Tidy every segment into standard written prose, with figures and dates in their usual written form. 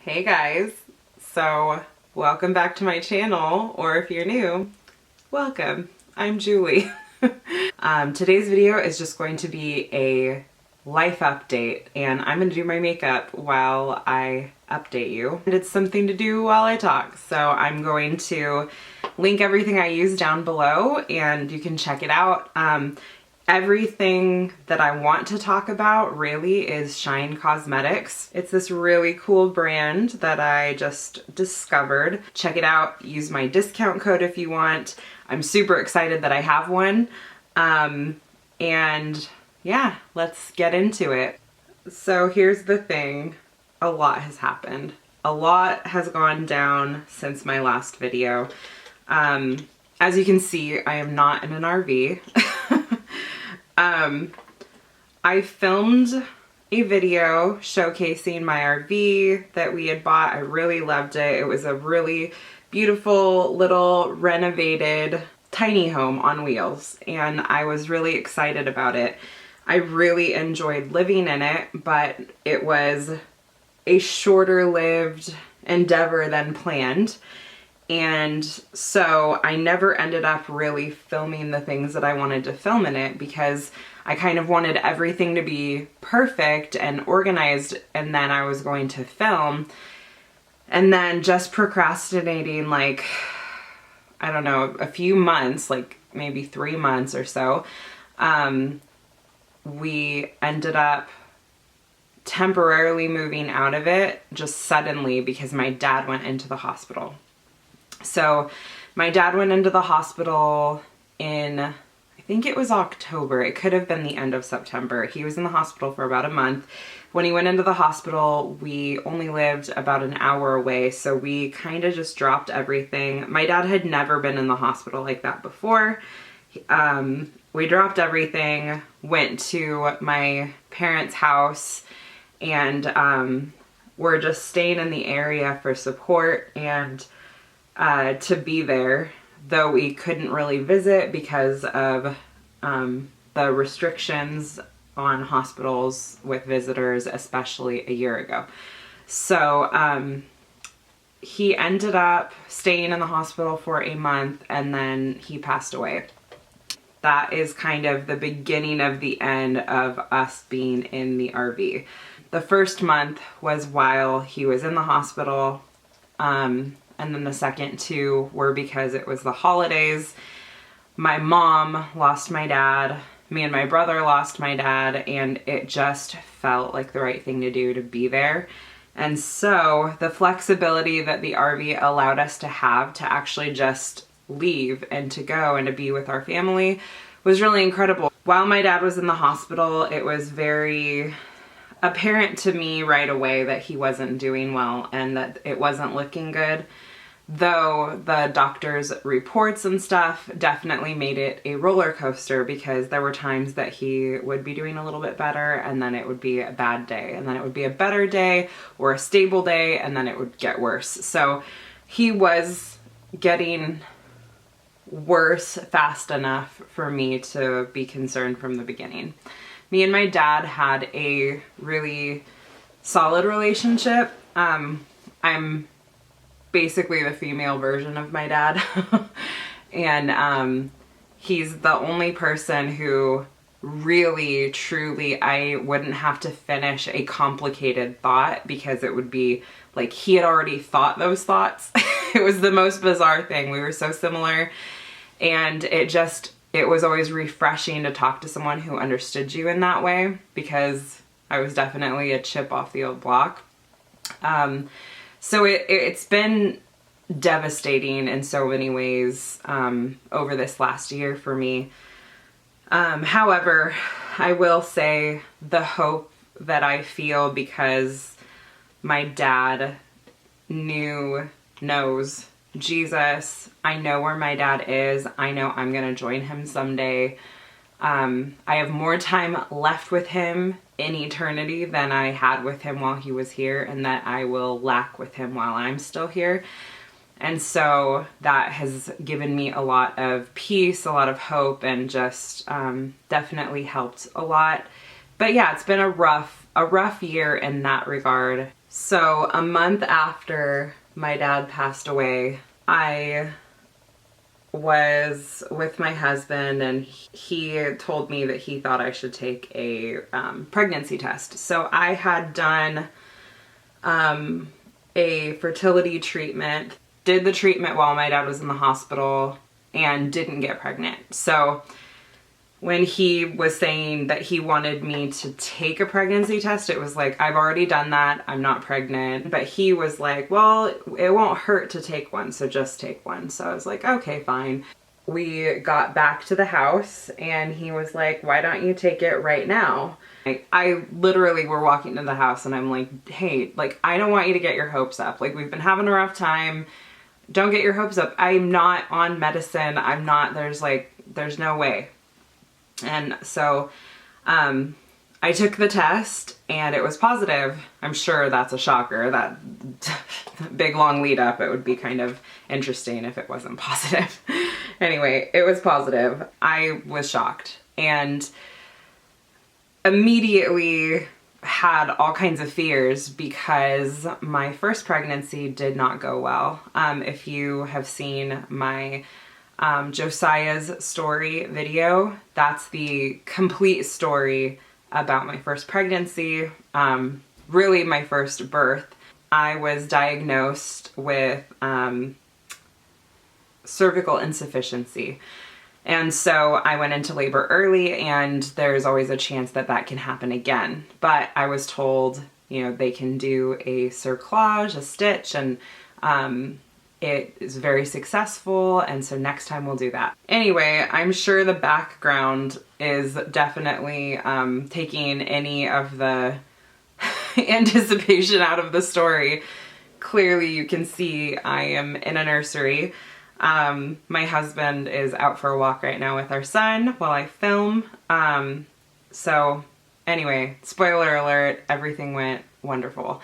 Hey guys, so welcome back to my channel, or if you're new, welcome. I'm Julie. Today's video is just going to be a life update, and I'm going to do my makeup while I update you. And it's something to do while I talk, so I'm going to link everything I use down below and you can check it out. Everything that I want to talk about really is Shine Cosmetics. It's this really cool brand that I just discovered. Check it out. Use my discount code if you want. I'm super excited that I have one. And yeah, let's get into it. So here's the thing. A lot has happened. A lot has gone down since my last video. As you can see, I am not in an RV. I filmed a video showcasing my RV that we had bought. I really loved it. It was a really beautiful little renovated tiny home on wheels, and I was really excited about it. I really enjoyed living in it, but it was a shorter lived endeavor than planned. And so I never ended up really filming the things that I wanted to film in it because I kind of wanted everything to be perfect and organized, and then I was going to film. And then just procrastinating, like, I don't know, a few months, like maybe 3 months or so, we ended up temporarily moving out of it just suddenly because my dad went into the hospital. So my dad went into the hospital in, I think it was October. It could have been the end of September. He was in the hospital for about a month. When he went into the hospital, we only lived about an hour away, so we kind of just dropped everything. My dad had never been in the hospital like that before. We dropped everything, went to my parents' house, and we're just staying in the area for support and to be there, though we couldn't really visit because of the restrictions on hospitals with visitors, especially a year ago. So he ended up staying in the hospital for a month, and then he passed away. That is kind of the beginning of the end of us being in the RV. The first month was while he was in the hospital, and then the second two were because it was the holidays. My mom lost my dad, me and my brother lost my dad, and it just felt like the right thing to do to be there. And so the flexibility that the RV allowed us to have to actually just leave and to go and to be with our family was really incredible. While my dad was in the hospital, it was very apparent to me right away that he wasn't doing well and that it wasn't looking good. Though the doctor's reports and stuff definitely made it a roller coaster, because there were times that he would be doing a little bit better and then it would be a bad day, and then it would be a better day or a stable day, and then it would get worse. So he was getting worse fast enough for me to be concerned from the beginning. Me and my dad had a really solid relationship. I'm basically the female version of my dad. And he's the only person who really, truly, I wouldn't have to finish a complicated thought because it would be like he had already thought those thoughts. It was the most bizarre thing. We were so similar, and it was always refreshing to talk to someone who understood you in that way, because I was definitely a chip off the old block. So it's been devastating in so many ways over this last year for me. However, I will say the hope that I feel, because my dad knows Jesus. I know where my dad is. I know I'm going to join him someday. I have more time left with him in eternity than I had with him while he was here, and that I will lack with him while I'm still here. And so that has given me a lot of peace, a lot of hope, and just definitely helped a lot. But yeah, it's been a rough year in that regard. So a month after my dad passed away, I was with my husband, and he told me that he thought I should take a pregnancy test. So I had done a fertility treatment, did the treatment while my dad was in the hospital, and didn't get pregnant. So when he was saying that he wanted me to take a pregnancy test, it was like, I've already done that, I'm not pregnant. But he was like, well, it won't hurt to take one, so just take one. So I was like, okay, fine. We got back to the house and he was like, why don't you take it right now? I literally were walking to the house and I'm like, hey, like, I don't want you to get your hopes up. Like, we've been having a rough time. Don't get your hopes up. I'm not on medicine. I'm not, there's no way. And so I took the test and it was positive. I'm sure that's a shocker, that big long lead up. It would be kind of interesting if it wasn't positive. Anyway, it was positive. I was shocked and immediately had all kinds of fears because my first pregnancy did not go well. If you have seen my Josiah's story video, that's the complete story about my first pregnancy, really my first birth. I was diagnosed with cervical insufficiency. And so I went into labor early, and there's always a chance that that can happen again. But I was told, you know, they can do a cerclage, a stitch, and it is very successful, and so next time we'll do that. Anyway, I'm sure the background is definitely taking any of the anticipation out of the story. Clearly you can see I am in a nursery. My husband is out for a walk right now with our son while I film. So anyway, spoiler alert, everything went wonderful.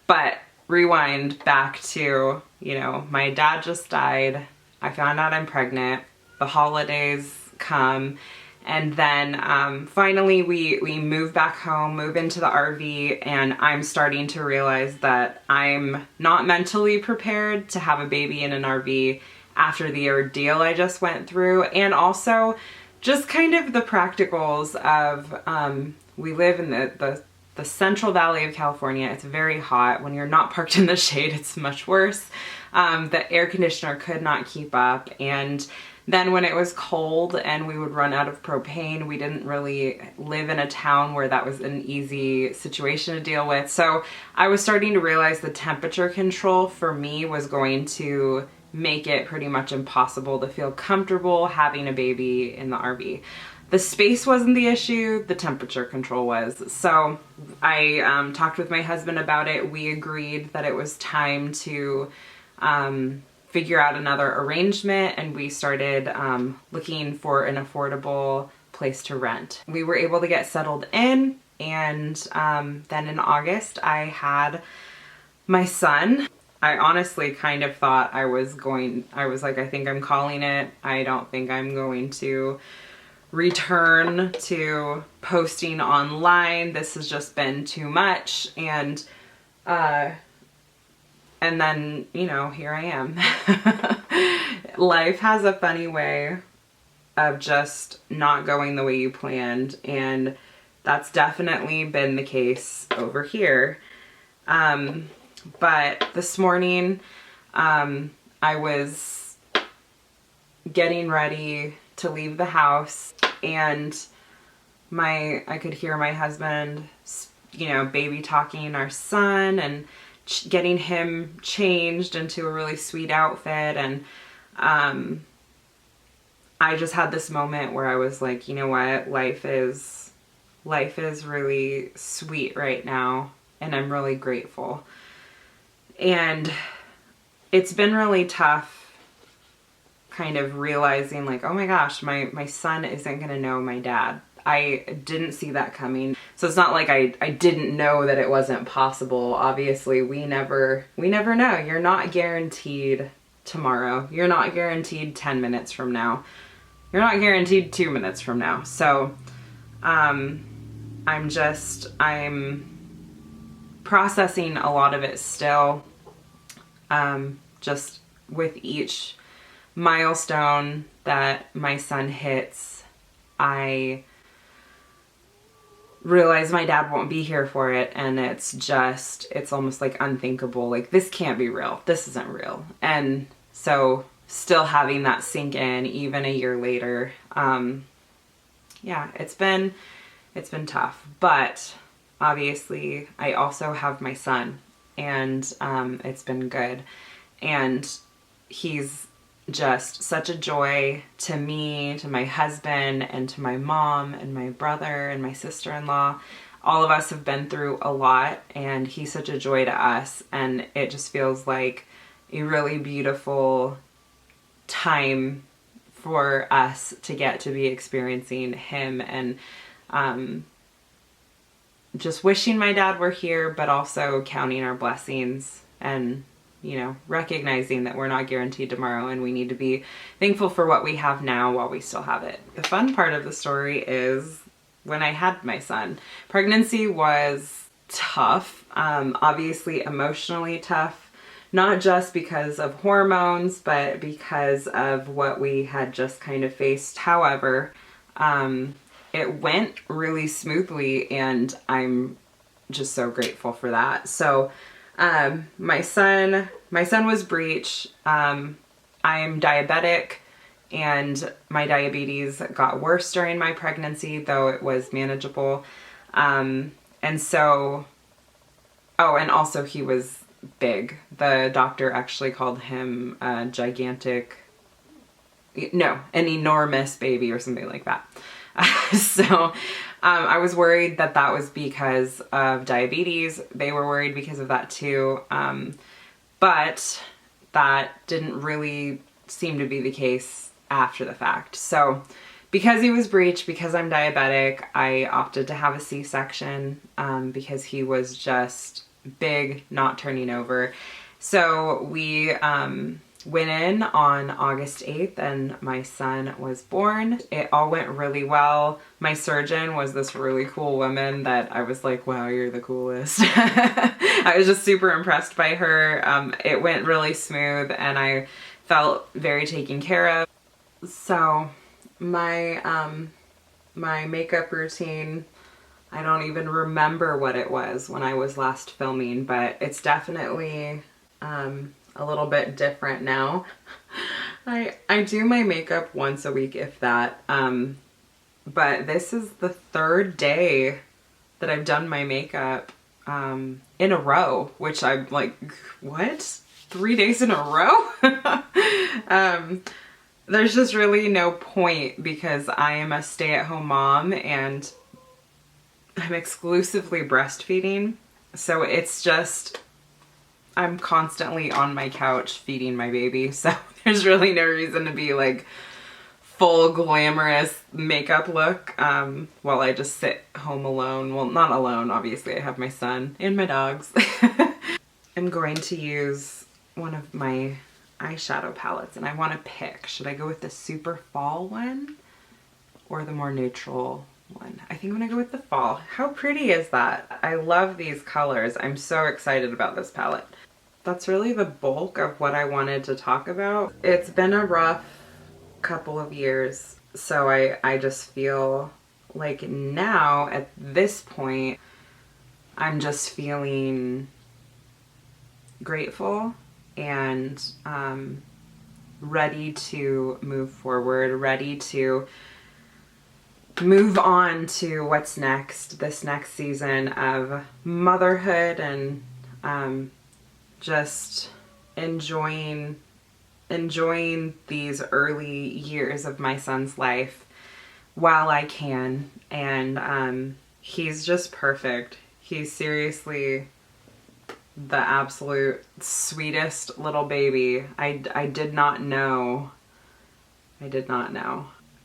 But rewind back to, you know, my dad just died. I found out I'm pregnant. The holidays come. And then finally we move back home, move into the RV, and I'm starting to realize that I'm not mentally prepared to have a baby in an RV after the ordeal I just went through. And also just kind of the practicals of, we live in the Central Valley of California. It's very hot. When you're not parked in the shade, it's much worse. The air conditioner could not keep up. And then when it was cold and we would run out of propane, we didn't really live in a town where that was an easy situation to deal with. So I was starting to realize the temperature control for me was going to make it pretty much impossible to feel comfortable having a baby in the RV. The space wasn't the issue, the temperature control was. So I talked with my husband about it. We agreed that it was time to figure out another arrangement, and we started looking for an affordable place to rent. We were able to get settled in, and then in August I had my son. I honestly kind of thought I was like, I think I'm calling it. I don't think I'm going to return to posting online. This has just been too much. And then, you know, here I am. Life has a funny way of just not going the way you planned, and that's definitely been the case over here. But this morning, I was getting ready to leave the house, and I could hear my husband, you know, baby talking our son and getting him changed into a really sweet outfit. And I just had this moment where I was like, you know what, life is really sweet right now, and I'm really grateful. And it's been really tough kind of realizing like, oh my gosh, my son isn't going to know my dad. I didn't see that coming. So it's not like I didn't know that it wasn't possible. Obviously, we never know. You're not guaranteed tomorrow. You're not guaranteed 10 minutes from now. You're not guaranteed 2 minutes from now. So I'm processing a lot of it still. Just with each milestone that my son hits, I realize my dad won't be here for it, and it's almost like unthinkable. Like, this can't be real. This isn't real. And so still having that sink in even a year later, yeah, it's been tough. But obviously I also have my son, and it's been good. And he's just such a joy to me, to my husband, and to my mom, and my brother, and my sister-in-law. All of us have been through a lot, and he's such a joy to us, and it just feels like a really beautiful time for us to get to be experiencing him, and just wishing my dad were here, but also counting our blessings, and recognizing that we're not guaranteed tomorrow, and we need to be thankful for what we have now while we still have it. The fun part of the story is when I had my son. Pregnancy was tough, obviously emotionally tough, not just because of hormones, but because of what we had just kind of faced. However, it went really smoothly, and I'm just so grateful for that. So my son was breech. I am diabetic, and my diabetes got worse during my pregnancy, though it was manageable. And so, oh, and also he was big. The doctor actually called him a an enormous baby or something like that. So I was worried that that was because of diabetes. They were worried because of that too. But that didn't really seem to be the case after the fact. So because he was breech, because I'm diabetic, I opted to have a C-section because he was just big, not turning over. So we went in on August 8th, and my son was born. It all went really well. My surgeon was this really cool woman that I was like, wow, you're the coolest. I was just super impressed by her. It went really smooth, and I felt very taken care of. So my makeup routine, I don't even remember what it was when I was last filming, but it's definitely a little bit different now. I do my makeup once a week, if that, but this is the third day that I've done my makeup in a row, which I'm like, what? 3 days in a row? There's just really no point, because I am a stay-at-home mom and I'm exclusively breastfeeding. So it's just, I'm constantly on my couch feeding my baby. So there's really no reason to be like full glamorous makeup look while I just sit home alone. Well, not alone, obviously. I have my son and my dogs. I'm going to use one of my eyeshadow palettes, and I want to pick, should I go with the super fall one or the more neutral one? I think I'm gonna go with the fall. How pretty is that? I love these colors. I'm so excited about this palette. That's really the bulk of what I wanted to talk about. It's been a rough couple of years, so I just feel like now at this point I'm just feeling grateful and ready to move forward, ready to move on to what's next, this next season of motherhood, and just enjoying these early years of my son's life while I can. And he's just perfect. He's seriously the absolute sweetest little baby. I did not know.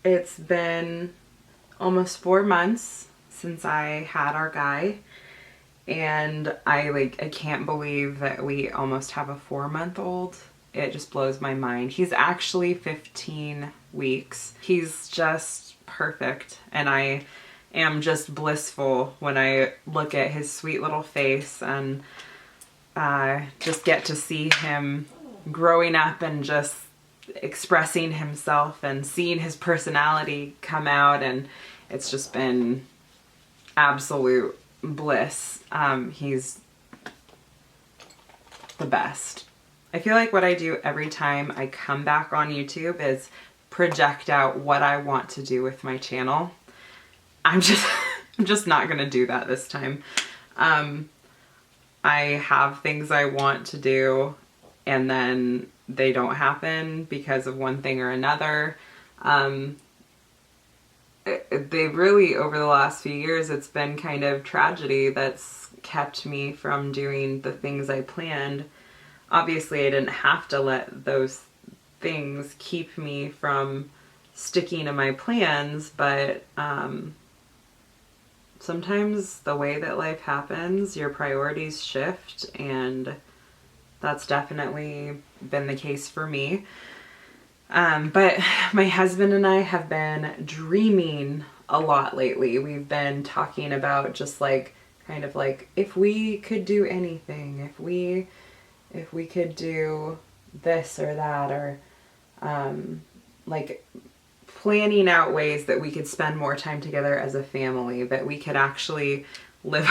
It's been almost 4 months since I had our guy, and I can't believe that we almost have a 4-month-old. It just blows my mind. He's actually 15 weeks. He's just perfect, and I am just blissful when I look at his sweet little face and just get to see him growing up and just expressing himself and seeing his personality come out, and it's just been absolute bliss. He's the best. I feel like what I do every time I come back on YouTube is project out what I want to do with my channel. I'm just not gonna do that this time. I have things I want to do and then they don't happen because of one thing or another. They really, over the last few years, it's been kind of tragedy that's kept me from doing the things I planned. Obviously, I didn't have to let those things keep me from sticking to my plans, but sometimes the way that life happens, your priorities shift, and that's definitely been the case for me. But my husband and I have been dreaming a lot lately. We've been talking about just like, kind of like, if we could do anything, if we could do this or that, or like planning out ways that we could spend more time together as a family, that we could actually live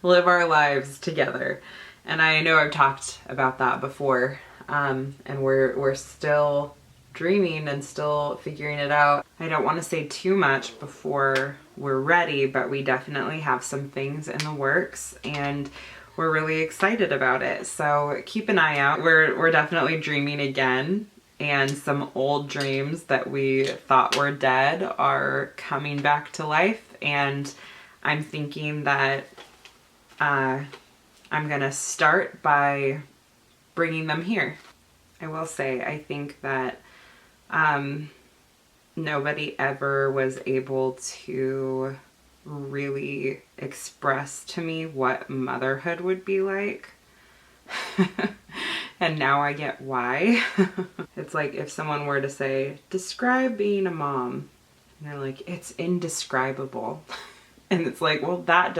our lives together. And I know I've talked about that before, and we're still dreaming and still figuring it out. I don't want to say too much before we're ready, but we definitely have some things in the works and we're really excited about it. So keep an eye out. We're definitely dreaming again, and some old dreams that we thought were dead are coming back to life, and I'm thinking that I'm gonna start by bringing them here. I will say, I think that nobody ever was able to really express to me what motherhood would be like. And now I get why. It's like if someone were to say, describe being a mom, and they're like, it's indescribable. And it's like, well, that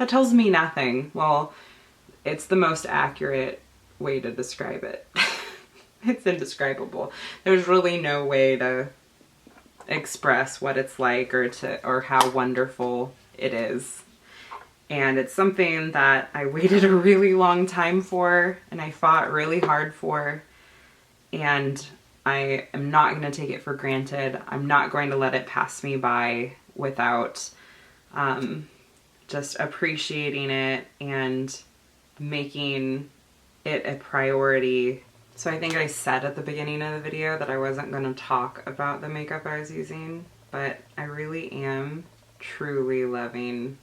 tells me nothing. Well, it's the most accurate way to describe it. It's indescribable. There's really no way to express what it's like or how wonderful it is. And it's something that I waited a really long time for, and I fought really hard for, and I am not going to take it for granted. I'm not going to let it pass me by without just appreciating it and making it a priority. So I think I said at the beginning of the video that I wasn't going to talk about the makeup I was using, but I really am truly loving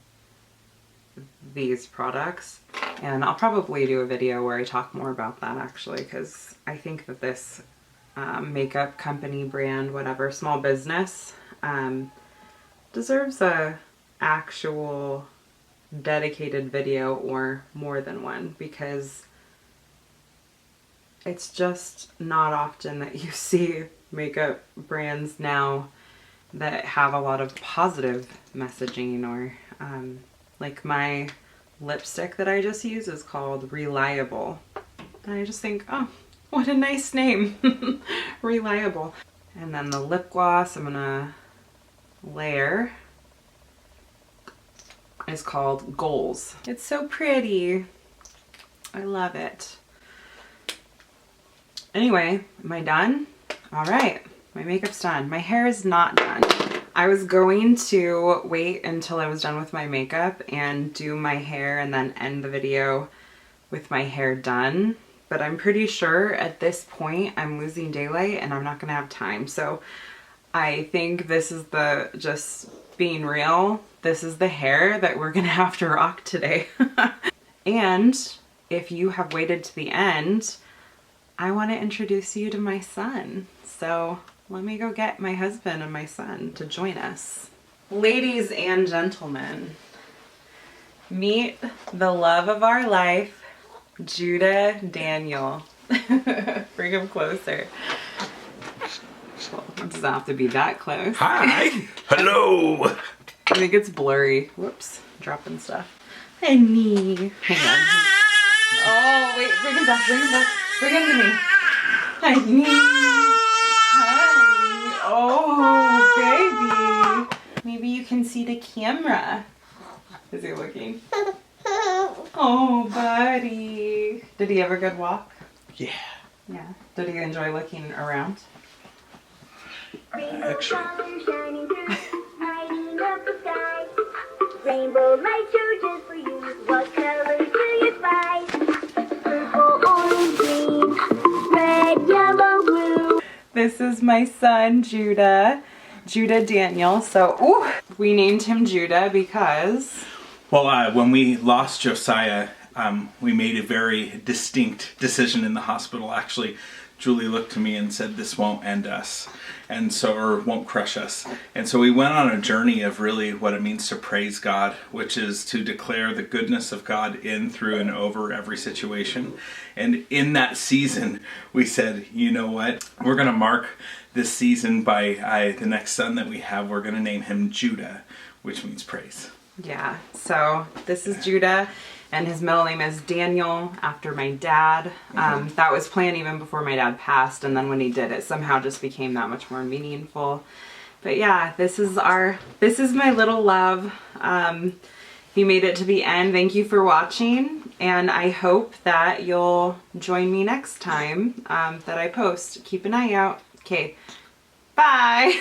these products. And I'll probably do a video where I talk more about that actually, because I think that this makeup company, brand, whatever, small business deserves a actual dedicated video or more than one, because it's just not often that you see makeup brands now that have a lot of positive messaging, or like my lipstick that I just used is called Reliable. And I just think, oh, what a nice name. Reliable. And then the lip gloss I'm gonna layer is called Goals. It's so pretty. I love it. Anyway, am I done? All right, my makeup's done. My hair is not done. I was going to wait until I was done with my makeup and do my hair and then end the video with my hair done. But I'm pretty sure at this point I'm losing daylight and I'm not gonna have time. So I think this is just being real, this is the hair that we're gonna have to rock today. And if you have waited to the end, I want to introduce you to my son. So let me go get my husband and my son to join us. Ladies and gentlemen, meet the love of our life, Judah Daniel. Bring him closer. Well, it doesn't have to be that close. Hi. Hello. think it's blurry. Whoops, dropping stuff. Honey. Hang on. Oh, wait, bring him back, bring him back. Bring him to me. Honey. Honey. Oh, baby. Maybe you can see the camera. Is he looking? Oh, buddy. Did he have a good walk? Yeah. Yeah. Did he enjoy looking around? Actually. Rainbow lights are just for you. What colors do you spy? Purple, orange, green, red, yellow, blue. This is my son, Judah Daniel. So, ooh, we named him Judah because... Well, when we lost Josiah, we made a very distinct decision in the hospital. Actually, Julie looked to me and said, "This won't end us," and so, or won't crush us. And so we went on a journey of really what it means to praise God, which is to declare the goodness of God in, through, and over every situation. And in that season, we said, you know what? We're going to mark this season by the next son that we have. We're going to name him Judah, which means praise. Yeah, so this is Judah, and his middle name is Daniel, after my dad. That was planned even before my dad passed, and then when he did, it somehow just became that much more meaningful. But yeah, this is my little love. He made it to the end. Thank you for watching, and I hope that you'll join me next time that I post. Keep an eye out. Okay, bye!